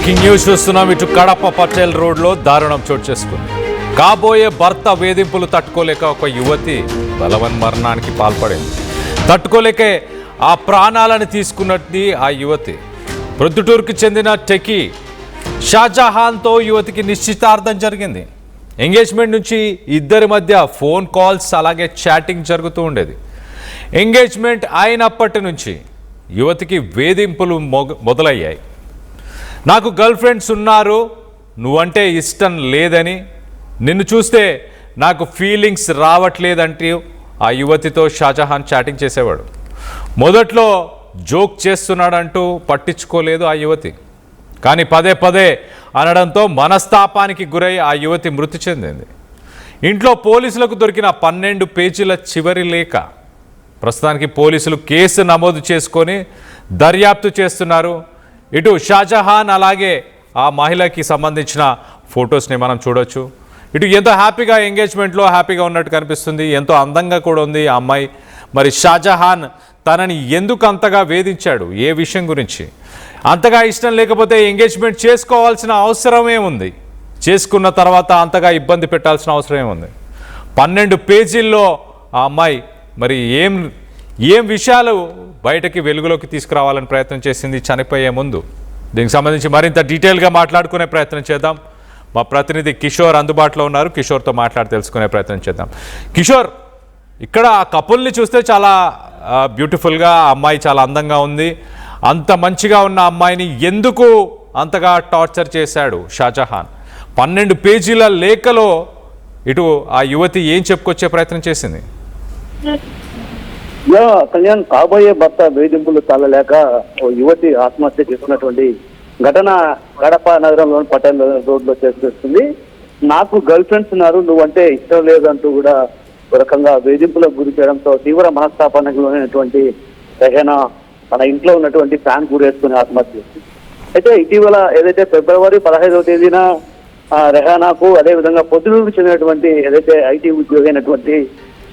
Breaking news చూస్తున్నాం. ఇటు కడప పటేల్ రోడ్లో దారుణం చోటు చేసుకుంది. కాబోయే భర్త వేధింపులు తట్టుకోలేక ఒక యువతి బలవన్మరణానికి పాల్పడింది. తట్టుకోలేకే ఆ ప్రాణాలను తీసుకున్నది ఆ యువతి. ప్రొద్దుటూరుకు చెందిన టెకీ షాజహాన్తో యువతికి నిశ్చితార్థం జరిగింది. ఎంగేజ్మెంట్ నుంచి ఇద్దరి మధ్య ఫోన్ కాల్స్ అలాగే చాటింగ్ జరుగుతూ ఉండేది. ఎంగేజ్మెంట్ అయినప్పటి నుంచి యువతికి వేధింపులు మొదలయ్యాయి. నాకు గర్ల్ ఫ్రెండ్స్ ఉన్నారు, నువ్వంటే ఇష్టం లేదని, నిన్ను చూస్తే నాకు ఫీలింగ్స్ రావట్లేదంటూ ఆ యువతితో షాజహాన్ చాటింగ్ చేసేవాడు. మొదట్లో జోక్ చేస్తున్నాడంటూ పట్టించుకోలేదు ఆ యువతి. కానీ పదే పదే అనడంతో మనస్తాపానికి గురై ఆ యువతి మృతి చెందింది. ఇంట్లో పోలీసులకు దొరికిన 12 పేజీల చివరి లేఖ. ప్రస్తుతానికి పోలీసులు కేసు నమోదు చేసుకొని దర్యాప్తు చేస్తున్నారు. ఇటు షాజహాన్ అలాగే ఆ మహిళకి సంబంధించిన ఫొటోస్ని మనం చూడొచ్చు. ఇటు ఎంతో హ్యాపీగా ఎంగేజ్మెంట్లో హ్యాపీగా ఉన్నట్టు కనిపిస్తుంది. ఎంతో అందంగా కూడా ఉంది ఆ అమ్మాయి. మరి షాజహాన్ తనని ఎందుకు అంతగా వేధించాడు, ఏ విషయం గురించి? అంతగా ఇష్టం లేకపోతే ఎంగేజ్మెంట్ చేసుకోవాల్సిన అవసరమే ఉంది. చేసుకున్న తర్వాత అంతగా ఇబ్బంది పెట్టాల్సిన అవసరమే ఉంది. 12 పేజీల్లో ఆ అమ్మాయి మరి ఏం విషయాలు బయటకి వెలుగులోకి తీసుకురావాలని ప్రయత్నం చేసింది చనిపోయే ముందు? దీనికి సంబంధించి మరింత డీటెయిల్గా మాట్లాడుకునే ప్రయత్నం చేద్దాం. మా ప్రతినిధి కిషోర్ అందుబాటులో ఉన్నారు. కిషోర్తో మాట్లాడి తెలుసుకునే ప్రయత్నం చేద్దాం. కిషోర్, ఇక్కడ ఆ కపుల్ని చూస్తే చాలా బ్యూటిఫుల్గా, ఆ అమ్మాయి చాలా అందంగా ఉంది. అంత మంచిగా ఉన్న అమ్మాయిని ఎందుకు అంతగా టార్చర్ చేశాడు షాజహాన్? 12 పేజీల లేఖలో ఇటు ఆ యువతి ఏం చెప్పుకొచ్చే ప్రయత్నం చేసింది? కళ్యాణ్, కాబోయే భర్త వేధింపులు తాళలేక ఓ యువతి ఆత్మహత్య చేసుకున్నటువంటి ఘటన కడప నగరంలోని పటేల్ రోడ్లో చేస్తుంది. నాకు గర్ల్ ఫ్రెండ్స్ ఉన్నారు, నువ్వంటే ఇష్టం లేదంటూ కూడా ఒక రకంగా వేధింపులకు గురి చేయడంతో తీవ్ర మనస్తాపానికి లోనైనటువంటి రెహనా తన ఇంట్లో ఉన్నటువంటి ఫ్యాన్ గురేసుకుని ఆత్మహత్య చేసింది. అయితే ఇటీవల ఏదైతే ఫిబ్రవరి 15వ తేదీన రెహానాకు అదేవిధంగా పొద్దుటూరుకు చెందినటువంటి ఏదైతే ఐటీ ఉద్యోగి అయినటువంటి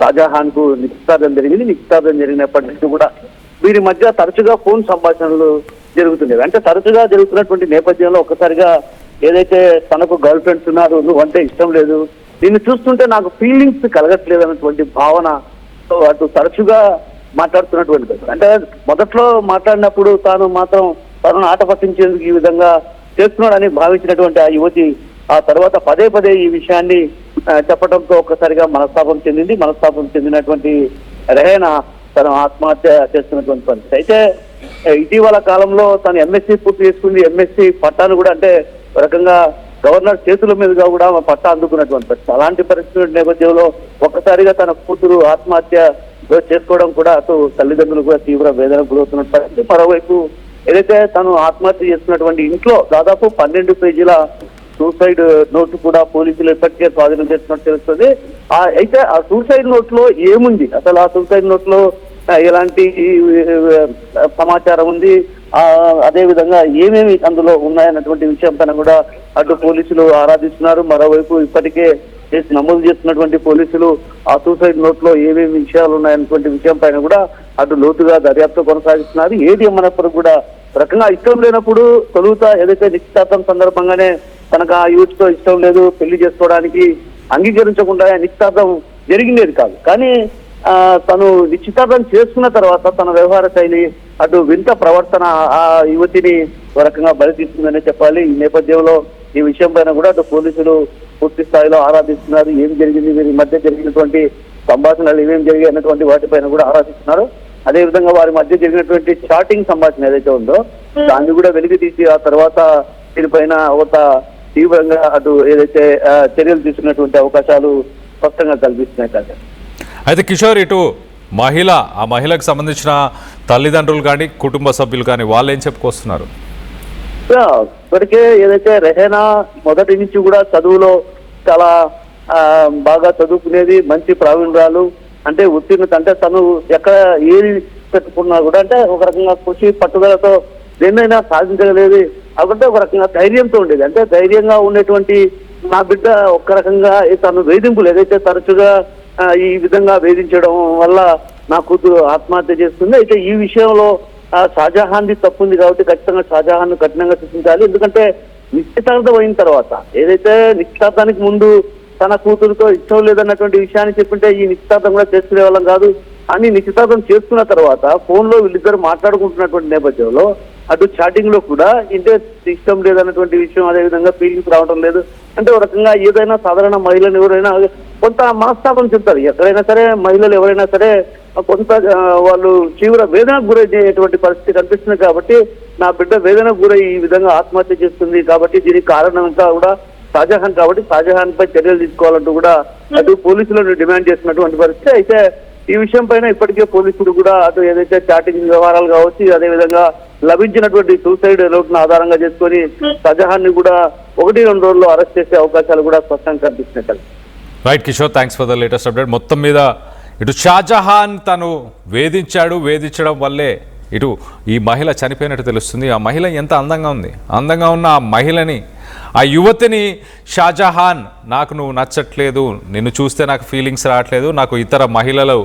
షాజహాన్ కు నిశ్చితార్థం జరిగింది. నిశ్చితార్థం జరిగినప్పటి నుంచి కూడా వీరి మధ్య తరచుగా ఫోన్ సంభాషణలు జరుగుతుండేవి. అంటే తరచుగా జరుగుతున్నటువంటి నేపథ్యంలో ఒక్కసారిగా ఏదైతే తనకు గర్ల్ ఫ్రెండ్స్ ఉన్నారు, నువ్వంటే ఇష్టం లేదు, దీన్ని చూస్తుంటే నాకు ఫీలింగ్స్ కలగట్లేదు అన్నటువంటి భావన అటు తరచుగా మాట్లాడుతున్నటువంటి. అంటే మొదట్లో మాట్లాడినప్పుడు తనను ఆట పట్టించేందుకు ఈ విధంగా చేస్తున్నాడని భావించినటువంటి ఆ యువతి ఆ తర్వాత పదే పదే ఈ విషయాన్ని చెప్పడంతో ఒక్కసారిగా మనస్తాపం చెందింది. మనస్తాపం చెందినటువంటి రెహనా తను ఆత్మహత్య చేస్తున్నటువంటి పరిస్థితి. అయితే ఇటీవల కాలంలో తను ఎంఎస్సీ పూర్తి చేసుకుంది. ఎంఎస్సీ పట్టాను కూడా అంటే ఒక రకంగా గవర్నర్ చేతుల మీదుగా కూడా పట్టా అందుకున్నటువంటి పరిస్థితి. అలాంటి పరిస్థితుల నేపథ్యంలో ఒక్కసారిగా తన కూతురు ఆత్మహత్య చేసుకోవడం కూడా అటు తల్లిదండ్రులు కూడా తీవ్ర వేదనకు గురవుతున్న పరిస్థితి. మరోవైపు ఏదైతే తను ఆత్మహత్య చేస్తున్నటువంటి ఇంట్లో దాదాపు 12 పేజీల సూసైడ్ నోటు కూడా పోలీసులు ఇప్పటికే స్వాధీనం చేస్తున్నట్టు తెలుస్తుంది. అయితే ఆ సూసైడ్ నోట్ లో ఏముంది, అసలు ఆ సూసైడ్ నోట్ లో ఎలాంటి సమాచారం ఉంది, అదే విధంగా ఏమేమి అందులో ఉన్నాయన్నటువంటి విషయం పైన కూడా అటు పోలీసులు ఆరాధిస్తున్నారు. మరోవైపు ఇప్పటికే కేసు నమోదు చేస్తున్నటువంటి పోలీసులు ఆ సూసైడ్ నోట్ లో ఏమేమి విషయాలు ఉన్నాయన్నటువంటి విషయం పైన కూడా అటు లోతుగా దర్యాప్తు కొనసాగిస్తున్నారు. ఏది ఏమన్నప్పుడు కూడా రకంగా ఇష్టం లేనప్పుడు తొలుత ఏదైతే నిశ్చితార్థం సందర్భంగానే తనకు ఆ యూత్తో ఇష్టం లేదు, పెళ్లి చేసుకోవడానికి అంగీకరించకుండా నిశ్చితార్థం జరిగినది కాదు. కానీ తను నిశ్చితార్థం చేసుకున్న తర్వాత తన వ్యవహార శైలి అటు వింత ప్రవర్తన ఆ యువతిని ఒక రకంగా బలితీస్తుందనే చెప్పాలి. ఈ నేపథ్యంలో ఈ విషయం పైన కూడా అటు పోలీసులు పూర్తి స్థాయిలో ఆరాధిస్తున్నారు. ఏం జరిగింది, వీరి మధ్య జరిగినటువంటి సంభాషణలు ఏమేమి జరిగాయి అన్నటువంటి వాటిపైన కూడా ఆరాధిస్తున్నారు. అదేవిధంగా వారి మధ్య జరిగినటువంటి చాటింగ్ సంభాషణ ఏదైతే ఉందో దాన్ని కూడా వెలికి తీసి ఆ తర్వాత దీనిపైన ఒక తీవ్రంగా అటు ఏదైతే చర్యలు తీసుకున్నటువంటి అవకాశాలు స్పష్టంగా కల్పిస్తున్నాయి కదా. అయితే కిషోర్, ఇటు ఆ మహిళకు సంబంధించిన తల్లిదండ్రులు కానీ కుటుంబ సభ్యులు కానీ వాళ్ళు ఏం చెప్పుకొస్తున్నారు? ఇప్పటికే ఏదైతే రెహనా మొదటి నుంచి కూడా చదువులో చాలా బాగా చదువుకునేది, మంచి ప్రావీణ్యాలు, అంటే ఉత్తీర్ణత, అంటే తను ఎక్కడ ఏది పెట్టుకున్నా కూడా అంటే ఒక రకంగా కృషి పట్టుదలతో దేన్నైనా సాధించగలేదు. కాబట్టి ఒక రకంగా ధైర్యంతో ఉండేది. అంటే ధైర్యంగా ఉండేటువంటి నా బిడ్డ ఒక్క రకంగా తను వేధింపులు ఏదైతే తరచుగా ఈ విధంగా వేధించడం వల్ల నా కూతురు ఆత్మహత్య చేస్తుంది. అయితే ఈ విషయంలో షాజహాన్ది తప్పు ఉంది కాబట్టి ఖచ్చితంగా షాజహాన్ కఠినంగా శిక్షించాలి. ఎందుకంటే నిశ్చితార్థం అయిన తర్వాత ఏదైతే నిశ్చితార్థానికి ముందు తన కూతురుతో ఇష్టం లేదన్నటువంటి విషయాన్ని చెప్పింటే ఈ నిశ్చితార్థం కూడా చేసుకునే వాళ్ళం కాదు అని నిశ్చితార్థం చేసుకున్న తర్వాత ఫోన్ లో వీళ్ళిద్దరు మాట్లాడుకుంటున్నటువంటి నేపథ్యంలో అటు చాటింగ్ లో కూడా ఇంటే ఇష్టం లేదన్నటువంటి విషయం, అదేవిధంగా ఫీలింగ్స్ రావడం లేదు అంటే ఒక రకంగా ఏదైనా సాధారణ మహిళలు ఎవరైనా కొంత మనస్తాపం చెప్తారు. ఎక్కడైనా సరే మహిళలు ఎవరైనా సరే కొంత వాళ్ళు తీవ్ర వేదనకు గురయ్యేటువంటి పరిస్థితి కనిపిస్తుంది. కాబట్టి నా బిడ్డ వేదనకు గురై ఈ విధంగా ఆత్మహత్య చేస్తుంది కాబట్టి దీనికి కారణంగా కూడా షాజహాన్ కాబట్టి షాజహాన్ పై చర్యలు తీసుకోవాలంటూ కూడా అటు పోలీసులను డిమాండ్ చేసినటువంటి పరిస్థితి. అయితే ఈ విషయం పైన ఇప్పటికే పోలీసులు కూడా అటు ఏదైతే చాటింగ్ వ్యవహారాలు కావచ్చు, అదేవిధంగా లభించినటువంటి సూసైడ్ నోట్ను ఆధారంగా చేసుకొని షాజహాన్ ని కూడా 1-2 రోజుల్లో అరెస్ట్ చేసే అవకాశాలు కూడా స్పష్టంగా కనిపిస్తున్నాయి. Right Kishore, thanks for the latest update. మొత్తం మీద ఇటు షాజహాన్ తను వేధించడం వల్లే ఇటు ఈ మహిళ చనిపోయినట్టు తెలుస్తుంది. ఆ మహిళ ఎంత అందంగా ఉంది, అందంగా ఉన్న ఆ మహిళని, ఆ యువతిని షాజహాన్ నాకు నువ్వు నచ్చట్లేదు, నిన్ను చూస్తే నాకు ఫీలింగ్స్ రావట్లేదు, నాకు ఇతర మహిళలు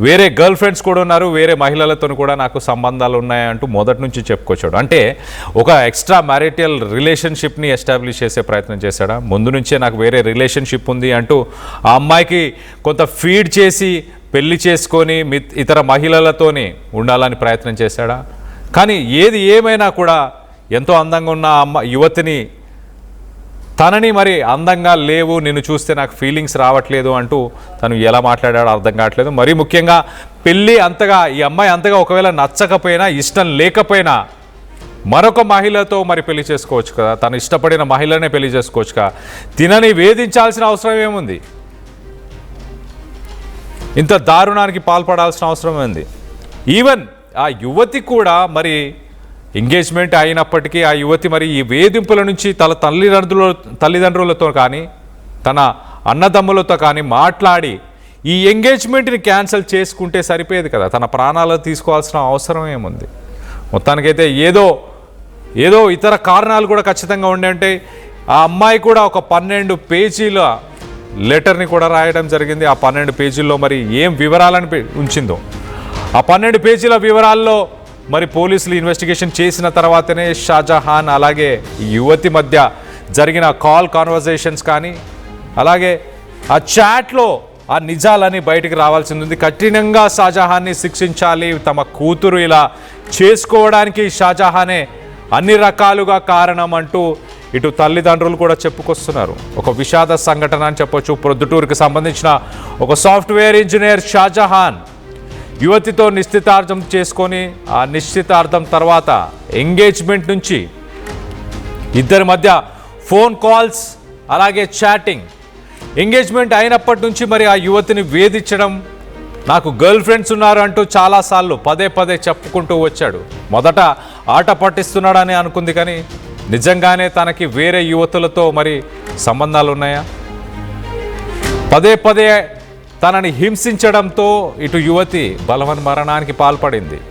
వేరే గర్ల్ ఫ్రెండ్స్ కూడా ఉన్నారు, వేరే మహిళలతో కూడా నాకు సంబంధాలు ఉన్నాయంటూ మొదటి నుంచి చెప్పుకొచ్చాడు. అంటే ఒక ఎక్స్ట్రా మ్యారిటల్ రిలేషన్షిప్ని ఎస్టాబ్లిష్ చేసే ప్రయత్నం చేశాడా? ముందు నుంచే నాకు వేరే రిలేషన్షిప్ ఉంది అంటూ ఆ అమ్మాయికి కొంత ఫీడ్ చేసి పెళ్లి చేసుకొని ఇతర మహిళలతోనే ఉండాలని ప్రయత్నం చేశాడా? కానీ ఏది ఏమైనా కూడా ఎంతో అందంగా ఉన్న యువతిని తనని మరి అందంగా లేవు, నిన్ను చూస్తే నాకు ఫీలింగ్స్ రావట్లేదు అంటూ తను ఎలా మాట్లాడాడో అర్థం కావట్లేదు. మరీ ముఖ్యంగా పెళ్ళి అంతగా ఈ అమ్మాయి అంతగా ఒకవేళ నచ్చకపోయినా ఇష్టం లేకపోయినా మరొక మహిళతో మరి పెళ్లి చేసుకోవచ్చు కదా, తను ఇష్టపడిన మహిళనే పెళ్లి చేసుకోవచ్చు కదా, తినని వేధించాల్సిన అవసరం ఏముంది? ఇంత దారుణానికి పాల్పడాల్సిన అవసరం ఉంది? ఈవెన్ ఆ యువతి కూడా మరి ఎంగేజ్మెంట్ అయినప్పటికీ ఆ యువతి మరి ఈ వేధింపుల నుంచి తన తల్లిదండ్రులతో కానీ తన అన్నదమ్ములతో కానీ మాట్లాడి ఈ ఎంగేజ్మెంట్ని క్యాన్సిల్ చేసుకుంటే సరిపోయేది కదా, తన ప్రాణాలు తీసుకోవాల్సిన అవసరం ఏముంది? మొత్తానికైతే ఏదో ఇతర కారణాలు కూడా ఖచ్చితంగా ఉండే అంటే ఆ అమ్మాయి కూడా ఒక 12 పేజీల లెటర్ని కూడా రాయడం జరిగింది. ఆ 12 పేజీల్లో మరి ఏం వివరాలని ఉంచిందో, ఆ 12 పేజీల వివరాల్లో మరి పోలీసులు ఇన్వెస్టిగేషన్ చేసిన తర్వాతనే షాజహాన్ అలాగే యువతి మధ్య జరిగిన కాల్ కాన్వర్జేషన్స్ కానీ అలాగే ఆ చాట్లో ఆ నిజాలని బయటికి రావాల్సింది ఉంది. కఠినంగా షాజహాన్ని శిక్షించాలి, తమ కూతురు ఇలా చేసుకోవడానికి షాజహానే అన్ని రకాలుగా కారణం అంటూ ఇటు తల్లిదండ్రులు కూడా చెప్పుకొస్తున్నారు. ఒక విషాద సంఘటన అని చెప్పొచ్చు. ప్రొద్దుటూరుకి సంబంధించిన ఒక సాఫ్ట్వేర్ ఇంజనీర్ షాజహాన్ యువతితో నిశ్చితార్థం చేసుకొని ఆ నిశ్చితార్థం తర్వాత ఎంగేజ్మెంట్ నుంచి ఇద్దరి మధ్య ఫోన్ కాల్స్ అలాగే చాటింగ్, ఎంగేజ్మెంట్ అయినప్పటి నుంచి మరి ఆ యువతిని వేధించడం, నాకు గర్ల్ ఫ్రెండ్స్ ఉన్నారు అంటూ చాలాసార్లు పదే చెప్పుకుంటూ వచ్చాడు. మొదట ఆట పట్టిస్తున్నాడని అనుకుంది, కానీ నిజంగానే తనకి వేరే యువతులతో మరి సంబంధాలు ఉన్నాయా? పదే తనని హింసించడంతో ఇటు యువతి బలవన్మరణానికి పాల్పడింది.